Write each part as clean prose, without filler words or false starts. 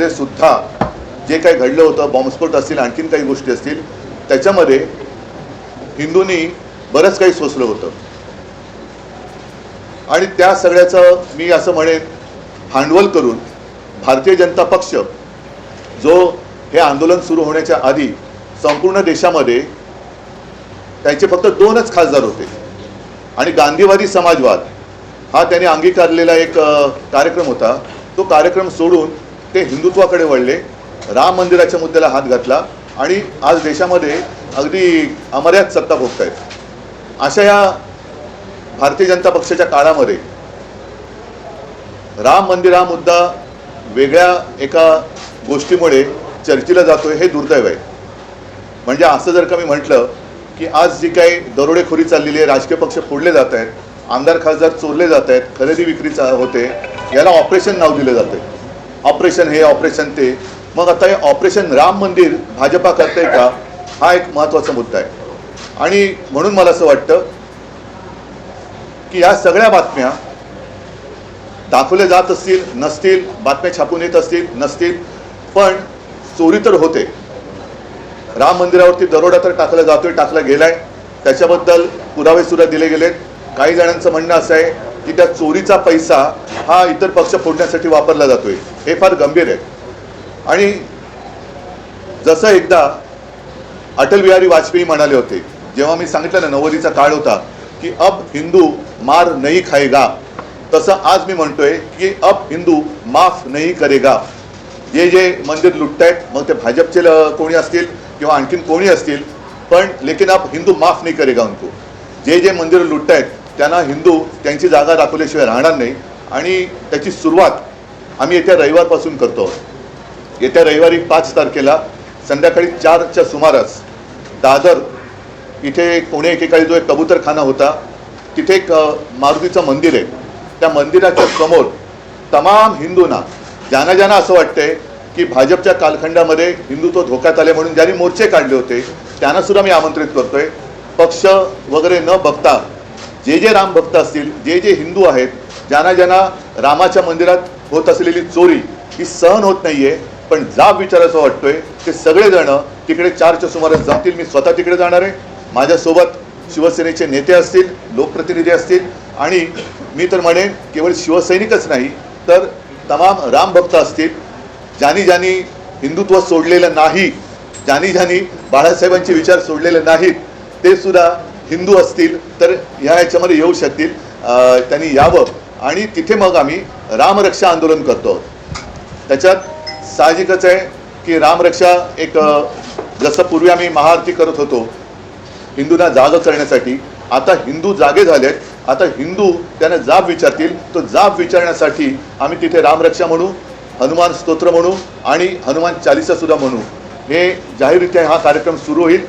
मध्ये सुद्धा जे काही घडलं होतं, बॉम्बस्फोट असतील, आणखीन काही गोष्टी असतील, त्याच्यामध्ये हिंदूंनी बरंच काही सोसलं होतं. आणि त्या सगळ्याचं मी असं म्हणेन भांडवल करून भारतीय जनता पक्ष जो हे आंदोलन सुरू होण्याच्या आधी संपूर्ण देशामध्ये त्यांचे फक्त 2च खासदार होते आणि गांधीवादी समाजवाद हा त्यांनी अंगीकारलेला एक कार्यक्रम होता. तो कार्यक्रम सोडून ते हिंदुत्वाकडे वळले, राम मंदिराच्या मुद्द्याला हात घातला आणि आज देशामध्ये अगदी अमर्याद सत्ता भोगतायत. अशा या भारतीय जनता पक्षाच्या काळामध्ये राम मंदिर हा मुद्दा वेगळ्या एका गोष्टीमुळे चर्चेला जातोय, हे दुर्दैव आहे. म्हणजे असं जर का मी म्हटलं की आज जी काही दरोडेखोरी चाललेली आहे, राजकीय पक्ष फोडले जात आहेत, आमदार खासदार चोरले जात आहेत, खरेदी विक्री होते, याला ऑपरेशन नाव दिलं जाते. ऑपरेशन हे, ऑपरेशन ते. मग आता हे ऑपरेशन राम मंदिर भाजपा करते का, हा एक महत्त्वाचा मुद्दा आहे. आणि म्हणून मला असं वाटतं की या सगळ्या बातम्या दाखवल्या जात असतील, नसतील, बातम्या छापून येत असतील, नसतील, पण चोरी तर होते. राम मंदिरावरती दरोडा तर टाकला जातोय, टाकला गेलाय, त्याच्याबद्दल पुरावे सुद्धा दिले गेलेत. काही जणांचं म्हणणं असं आहे की त्या चोरीचा पैसा हा इतर पक्ष फोडण्यासाठी वापरला जातोय. हे फार गंभीर आहे. आणि जसं एकदा अटल बिहारी वाजपेयी म्हणाले होते, जेव्हा मी सांगितलं ना 90चा काळ होता की अब हिंदू मार नहीं खाएगा, तसं आज मी म्हणतोय की अब हिंदू माफ नहीं करेगा. जे मंदिर लुटतायत, मग ते भाजपचे कोणी असतील किंवा आणखीन कोणी असतील, पण लेकिन अब हिंदू माफ नहीं करेगा उनको. जे मंदिर लुटतायत त्यांना हिंदू त्यांची जागा दाखवल्याशिवाय राहणार नाही. आणि त्याची सुरुवात आम्ही येत्या रविवारपासून करतो. येत्या रविवारी 5 तारखेला संध्याकाळी 4च्या सुमारास दादर इथे पुणे एकेकाळी जो एक कबूतरखाना होता, तिथे एक मारुतीचं मंदिर आहे. त्या मंदिराच्या समोर तमाम हिंदूंना, ज्यांना ज्यांना असं वाटतंय की भाजपच्या कालखंडामध्ये हिंदुत्व धोक्यात आले म्हणून ज्यांनी मोर्चे काढले होते, त्यांना सुद्धा मी आमंत्रित करतोय. पक्ष वगैरे न बघता जे राम भक्त असतील, जे हिंदू आहेत, ज्यांना ज्यांना रामाच्या मंदिरात होत असलेली चोरी ही सहन होत नाहीये, पण जाब विचारायचा वाटतोय, ते सगळेजण तिकडे 4च्या सुमारास जमतील. मी स्वतः तिकडे जाणार आहे. माझ्यासोबत शिवसेनेचे नेते असतील, लोकप्रतिनिधी असतील, आणि मी तर म्हणेन केवळ शिवसैनिकच नाही तर तमाम रामभक्त असतील. ज्यांनी हिंदुत्व सोडलेलं नाही, ज्यांनी बाळासाहेबांचे विचार सोडलेले नाहीत, ते सुद्धा हिंदू असतील तर ह्याच्यामध्ये येऊ शकतील. त्यांनी यावं आणि तिथे मग आम्ही रामरक्षा आंदोलन करतो. त्याच्यात साहजिकच आहे की रामरक्षा एक, जसं पूर्वी आम्ही महाआरती करत होतो हिंदूंना जाग करण्यासाठी, आता हिंदू जागे झालेत. आता हिंदू त्यांना जाब विचारतील. तो जाब विचारण्यासाठी आम्ही तिथे रामरक्षा म्हणू, हनुमान स्तोत्र म्हणू आणि हनुमान चालीसा सुद्धा म्हणू. हे जाहीररित्या हा कार्यक्रम सुरू होईल.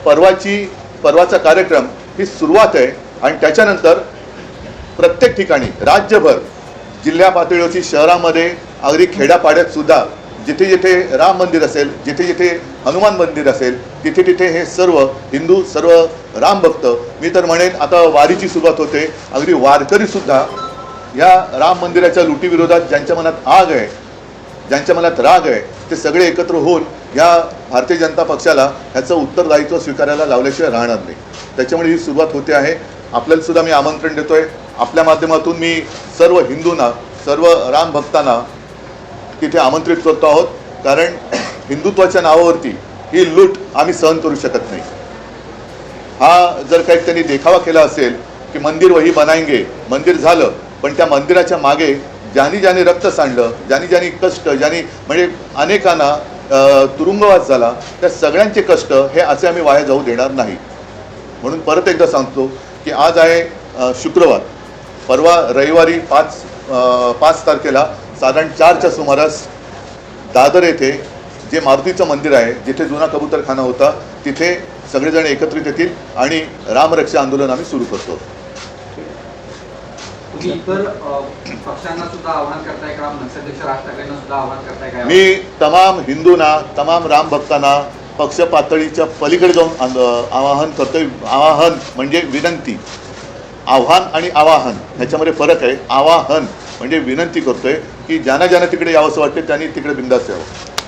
परवाचा कार्यक्रम ही सुरुवात आहे. आणि त्याच्यानंतर प्रत्येक ठिकाणी राज्यभर, जिल्हा पातळीवरची, शहरामध्ये, अगदी खेड्यापाड्यात सुद्धा जिथे जिथे राम मंदिर असेल, जिथे जिथे हनुमान मंदिर असेल, तिथे तिथे हे सर्व हिंदू, सर्व राम भक्त, मी तर म्हणेन आता वारीची सुरुवात होते. अगदी वारकरी सुद्धा या राम मंदिराच्या लुटीविरोधात ज्यांच्या मनात आग आहे, ज्यांच्या मनात राग आहे, ते सगळे एकत्र होऊन या भारतीय जनता पक्षाला ह्याचं उत्तरदायित्व स्वीकारायला लावल्याशिवाय राहणार नाही. त्याच्यामुळे ही सुरुवात होते आहे. आपल्याला सुद्धा मी आमंत्रण देतोय. आपल्या माध्यमातून मी सर्व हिंदूंना, सर्व राम भक्तांना तिथे आमंत्रित करतो आहोत. कारण हिंदुत्वाच्या नावावरती ही लूट आम्ही सहन करू शकत नाही. हा जर काही त्यांनी देखावा केला असेल की मंदिर वही बनाएंगे, मंदिर झालं, पण त्या मंदिराच्या मागे ज्यांनी रक्त सांडलं, ज्यांनी कष्ट, म्हणजे अनेकांना तुरुंगवास झाला, त्या सगळ्यांचे कष्ट हे असे आम्ही वाया जाऊ देणार नाही. म्हणून परत एकदा सांगतो की आज आहे शुक्रवार, परवा रविवारी 5 तारखेला साधारण 4च्या सुमारास दादर येथे जे मारुतीचं मंदिर आहे, जिथे जुना कबूतरखाना होता, तिथे सगळेजण एकत्रित येतील आणि रामरक्षा आंदोलन आम्ही सुरू करतो. पक्षांना सुद्धा आवाहन करताय का, नगराध्यक्ष राज ठाकरेंना सुद्धा आवाहन करताय का? मी तमाम हिंदूंना, तमाम राम भक्तांना पक्ष पातळीच्या पलीकडे जाऊन आवाहन करतोय. आवाहन म्हणजे विनंती. आव्हान आणि आवाहन ह्याच्यामध्ये फरक आहे. आवाहन म्हणजे विनंती करतोय की ज्यांना ज्यांना तिकडे यावंसं वाटते त्यांनी तिकडे बिंदास यावं.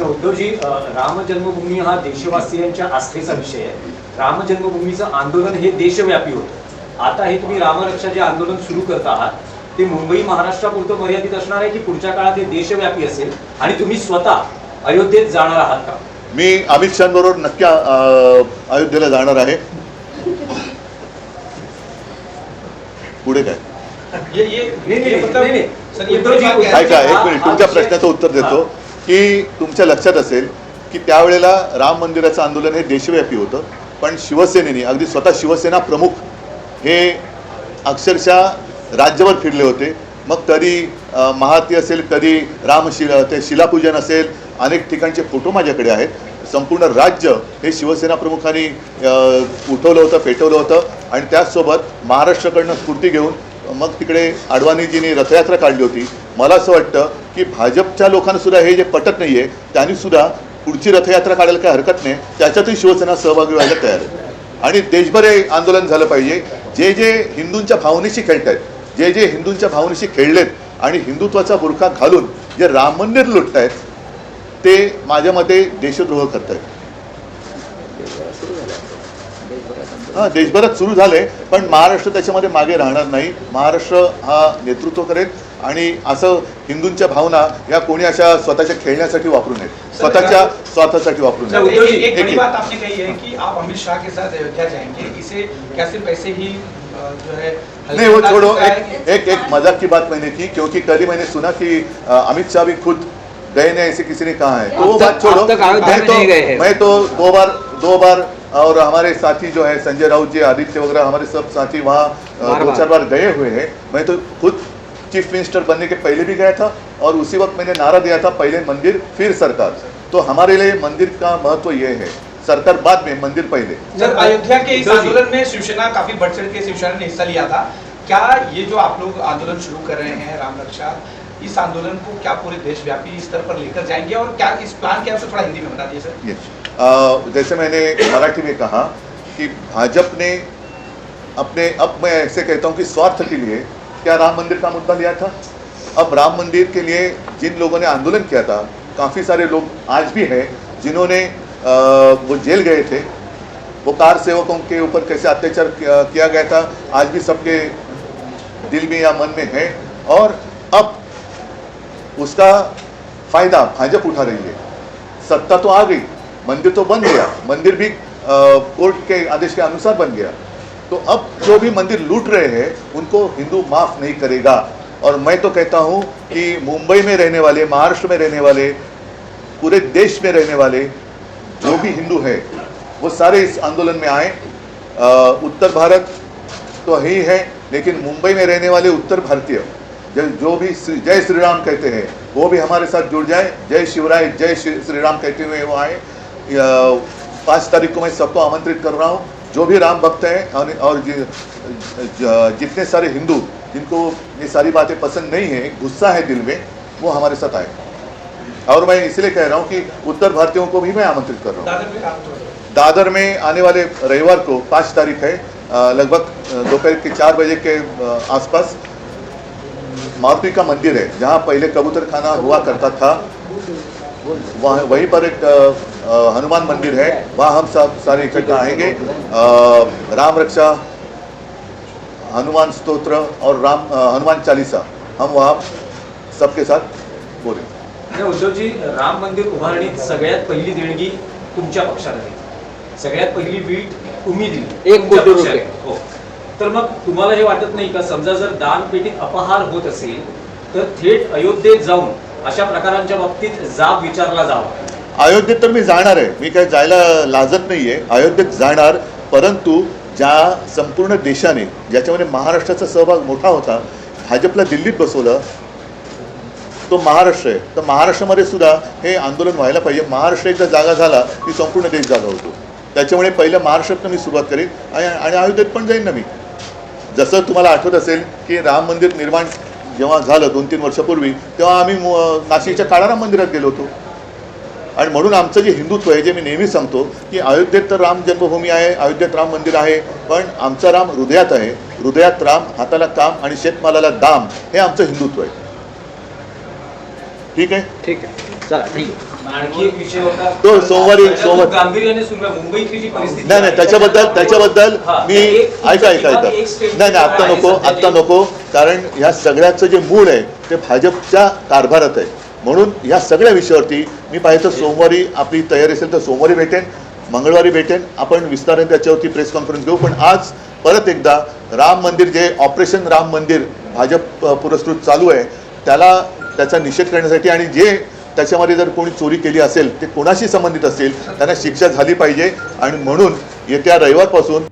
उद्धवजी, राम जन्मभूमी हा देशवासियांच्या आस्थेचा विषय आहे. राम जन्मभूमीचं आंदोलन हे देशव्यापी होतं. आता हे तुम्ही रामरक्षा जे आंदोलन सुरू करत आहात ते मुंबई महाराष्ट्रापुरतं मर्यादित असणार आहे की पुढच्या काळात हे देशव्यापी असेल आणि तुम्ही स्वतः अयोध्येत जाणार आहात का? मी अमित शहाबरोबर नक्की अयोध्येला जाणार आहे. पुढे काय ऐका, एक मिनिट तुमच्या प्रश्नाचं उत्तर देतो. की तुमच्या लक्षात असेल की त्यावेळेला राम मंदिराचं आंदोलन हे देशव्यापी होतं, पण शिवसेनेने अगदी स्वतः शिवसेना प्रमुख हे अक्षरशः राज्यभर फिरले होते. मग कधी महाआरती असेल, कधी ते शिलापूजन असेल, अनेक ठिकाणचे फोटो माझ्याकडे आहेत. संपूर्ण राज्य हे शिवसेना प्रमुखांनी उठवलं होतं, पेटवलं होतं. आणि त्याचसोबत महाराष्ट्राकडनं स्फूर्ती घेऊन मग तिकडे अडवाणीजींनी रथयात्रा काढली होती. मला असं वाटतं की भाजपच्या लोकांनासुद्धा हे जे पटत नाही आहे त्यांनीसुद्धा पुढची रथयात्रा काढायला काही हरकत नाही, त्याच्यातही शिवसेना सहभागी व्हायला तयार आहे. आणि देशभर हे आंदोलन झालं पाहिजे. जे जे हिंदूंच्या भावनेशी खेळत आहेत, जे जे हिंदूंच्या भावनेशी खेळलेत आणि हिंदुत्वाचा बुरखा घालून जे राम मंदिर लुटत आहेत ते माझ्या मते देशद्रोह करत आहेत. हां, देशभरात सुरू झाले, पण महाराष्ट्र त्याच्यामध्ये मागे राहणार नाही. महाराष्ट्र हा नेतृत्व करेल आणि असं हिंदूंच्या भावना या कोणी अशा स्वतःच्या खेळण्यासाठी वापरू नयेत, स्वतःच्या स्वार्थासाठी वापरू नयेत. एक बड़ी बात आपने कही है कि आप अमित शाह के साथ अयोध्या जाएंगे, इसे क्या सिर्फ ऐसे ही जो है नहीं वो छोड़ो, एक मजाक की बात मैंने की, क्योंकि कल ही मैंने सुना कि अमित शाह भी खुद गए नहीं, ऐसे किसी ने कहा है. तो वो बात छोड़ो, मैं तो दो बार और हमारे साथी जो है संजय राउत जी, आदित्य वगैरह हमारे सब साथी वहाँ 2-4 बार गए हुए हैं. मैं तो खुद चीफ मिनिस्टर बनने के पहले भी गया था और उसी वक्त मैंने नारा दिया था, पहले मंदिर फिर सरकार. तो हमारे लिए मंदिर का महत्व ये है, सरकार बाद में, मंदिर पहले. सर, अयोध्या के इस आंदोलन में शिवसेना काफी बढ़ चढ़ के शिवसेना ने हिस्सा लिया था. क्या ये जो आप लोग आंदोलन शुरू कर रहे हैं राम रक्षा, इस आंदोलन को क्या पूरे देशव्यापी स्तर पर लेकर जाएंगे और क्या इस प्लान क्या है, थोड़ा हिंदी में बता दीजिए सर. जैसे मैंने मराठी में कहा कि भाजपा ने अब मैं ऐसे कहता हूँ कि स्वार्थ के लिए क्या राम मंदिर का मुद्दा लिया था. अब राम मंदिर के लिए जिन लोगों ने आंदोलन किया था, काफ़ी सारे लोग आज भी हैं जिन्होंने वो जेल गए थे. वो कार सेवकों के ऊपर कैसे अत्याचार किया गया था आज भी सबके दिल में या मन में है. और अब उसका फ़ायदा भाजपा उठा रही है. सत्ता तो आ गई, मंदिर तो बन गया, मंदिर भी कोर्ट के आदेश के अनुसार बन गया. तो अब जो भी मंदिर लूट रहे हैं उनको हिंदू माफ़ नहीं करेगा. और मैं तो कहता हूँ कि मुंबई में रहने वाले, महाराष्ट्र में रहने वाले, पूरे देश में रहने वाले जो भी हिंदू हैं वो सारे इस आंदोलन में आए. उत्तर भारत तो ही है, लेकिन मुंबई में रहने वाले उत्तर भारतीय जो भी जय श्री राम कहते हैं वो भी हमारे साथ जुड़ जाए. जय शिवराय, जय श्री राम कहते हुए वो आए. 5 तारीख को मैं सबको आमंत्रित कर रहा हूँ. जो भी राम भक्त हैं और जितने सारे हिंदू जिनको ये सारी बातें पसंद नहीं है, गुस्सा है दिल में, वो हमारे साथ आए. और मैं इसलिए कह रहा हूँ कि उत्तर भारतीयों को भी मैं आमंत्रित कर रहा हूँ. दादर में आने वाले रविवार को 5 तारीख है, लगभग दोपहर के 4 बजे के आसपास मारुति का मंदिर है जहाँ पहले कबूतर खाना हुआ करता था. वहाँ वहीं पर एक हनुमान मंदिर है, वहाँ हम सब सारे इकट्ठा आएंगे. राम रक्षा, हनुमान स्तोत्र और हनुमान चालीसा हम वहाँ सबके साथ बोलेंगे. उद्धवजी, राम मंदिर उभारणीत सगळ्यात पहिली देणगी तुमच्या पक्षाला दिली, सगळ्यात पहिली वीट तुम्ही दिली, 1 कोटी रुपये. हो. तर मग तुम्हाला हे वाटत नाही का, समजा जर दानपेटीत अपहार होत असेल तर थेट अयोध्येत जाऊन अशा प्रकारांच्या बाबतीत जाब विचारला जावा? अयोध्येत तर मी जाणार आहे, मी काय जायला लाजत नाही आहे. अयोध्येत जाणार, परंतु ज्या संपूर्ण देशाने ज्याच्यामध्ये महाराष्ट्राचा सहभाग मोठा होता, भाजपला दिल्लीत बसवलं, तो महाराष्ट्र आहे. तर महाराष्ट्रामध्ये सुद्धा हे आंदोलन व्हायला पाहिजे. महाराष्ट्र एकदा जागा झाला की संपूर्ण देश जागा होतो. त्याच्यामुळे पहिलं महाराष्ट्रातनं मी सुरुवात करेन आणि अयोध्येत पण जाईन ना मी. जसं तुम्हाला आठवत असेल की राम मंदिर निर्माण जेव्हा झालं 2-3 वर्षापूर्वी, तेव्हा आम्ही नाशिकच्या काळाराम मंदिरात गेलो होतो. आणि म्हणून आमचं जे हिंदुत्व आहे, जे मी नेहमी सांगतो की अयोध्येत तर राम जन्मभूमी आहे, अयोध्येत राम मंदिर आहे, पण आमचा राम हृदयात आहे. हृदयात राम, हाताला काम आणि शेतमालाला दाम, हे आमचं हिंदुत्व आहे. ठीक आहे. ठीक आहे, चला थँक्यू. आणखी एक विषय होता तो सोमवारी गांभीर्याने सुरू आहे मुंबईतली जी परिस्थिती नाही नाही आहे, त्याच्याबद्दल हा, मी एक- ऐका एक नाही statement नाही आत्ता आहे नको सध्या आत्ता जे- नको, कारण ह्या सगळ्याचं जे मूळ आहे ते भाजपच्या कारभारात आहे. म्हणून ह्या सगळ्या विषयावरती मी पाहिजे तर सोमवारी आपली तयारी असेल तर सोमवारी भेटेन, मंगळवारी भेटेन, आपण विस्ताराने त्याच्यावरती प्रेस कॉन्फरन्स घेऊ. पण आज परत एकदा राम मंदिर जे ऑपरेशन राम मंदिर भाजप पुरस्कृत चालू आहे त्याचा निषेध करण्यासाठी आणि जे त्याच्यामध्ये जर कोणी चोरी केली असेल ते कोणाशी संबंधित असेल त्यांना शिक्षा झाली पाहिजे. आणि म्हणून येत्या रविवारपासून